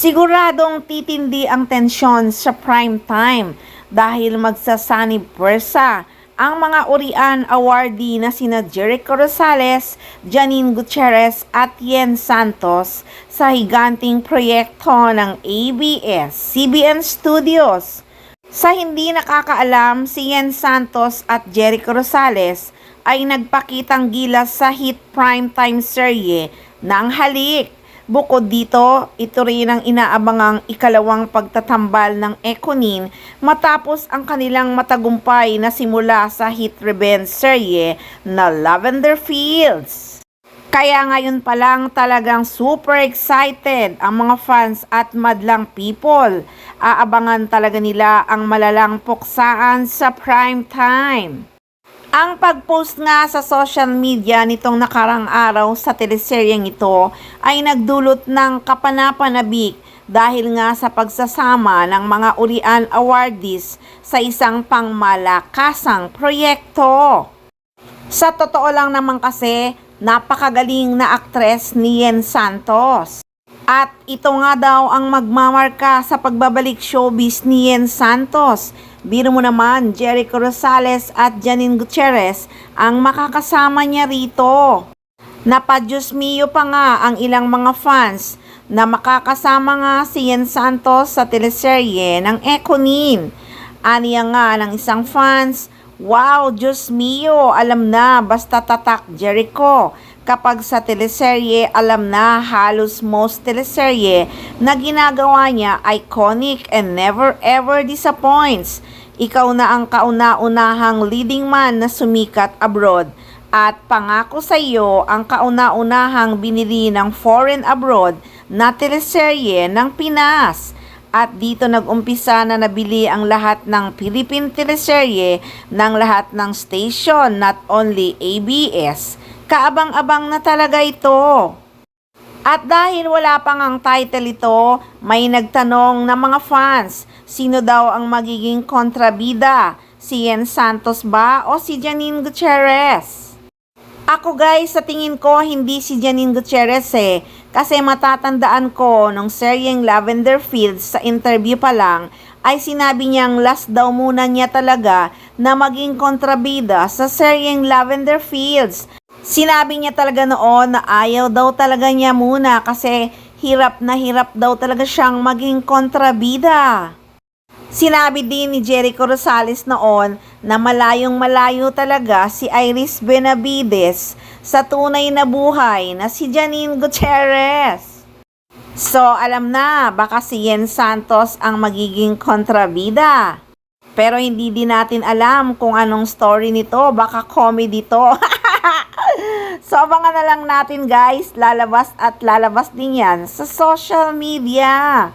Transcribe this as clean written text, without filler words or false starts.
Siguradong titindi ang tensyon sa prime time dahil magsasanib pwersa ang mga urian awardee na sina Jericho Rosales, Janine Gutierrez at Yen Santos sa higanting proyekto ng ABS-CBN Studios. Sa hindi nakakaalam, si Yen Santos at Jericho Rosales ay nagpakitang gilas sa hit primetime serye ng Halik. Bukod dito, ito rin ang inaabangang ikalawang pagtatambal ng Econin matapos ang kanilang matagumpay na simula sa hit revenge serye na Lavender Fields. Kaya ngayon pa lang talagang super excited ang mga fans at madlang people. Aabangan talaga nila ang malalang puksaan sa prime time. Ang pag-post nga sa social media nitong nakarang araw sa teleseryeng ito ay nagdulot ng kapanapanabik dahil nga sa pagsasama ng mga urian awardees sa isang pangmalakasang proyekto. Sa totoo lang naman kasi, napakagaling na aktres ni Yen Santos. At ito nga daw ang magmamarka sa pagbabalik showbiz ni Yen Santos. Biro mo naman, Jericho Rosales at Janine Gutierrez ang makakasama niya rito. Napadyos mio pa nga ang ilang mga fans na makakasama nga si Yen Santos sa teleserye ng Econin. Aniya nga ng isang fans, "Wow, Diyos mio, alam na, basta tatak Jericho." Kapag sa teleserye, alam na halos most teleserye na ginagawa niya iconic and never ever disappoints. Ikaw na ang kauna-unahang leading man na sumikat abroad at pangako sa iyo ang kauna-unahang binili ng foreign abroad na teleserye ng Pinas. At dito nag-umpisa na nabili ang lahat ng Philippine teleserye ng lahat ng station, not only ABS. Kaabang-abang na talaga ito. At dahil wala pang ang title ito, may nagtanong na mga fans, sino daw ang magiging kontrabida? Si Yen Santos ba o si Janine Gutierrez? Ako guys, sa tingin ko hindi si Janine Gutierrez kasi matatandaan ko nung seryeng Lavender Fields sa interview pa lang ay sinabi niyang last daw muna niya talaga na maging kontrabida sa seryeng Lavender Fields. Sinabi niya talaga noon na ayaw daw talaga niya muna kasi hirap daw talaga siyang maging kontrabida. Sinabi din ni Jericho Rosales noon na malayong-malayo talaga si Iris Benavides sa tunay na buhay na si Janine Gutierrez. So alam na, baka si Yen Santos ang magiging kontrabida. Pero hindi din natin alam kung anong story nito, baka comedy to. So abangan na lang natin guys, lalabas at lalabas din yan sa social media.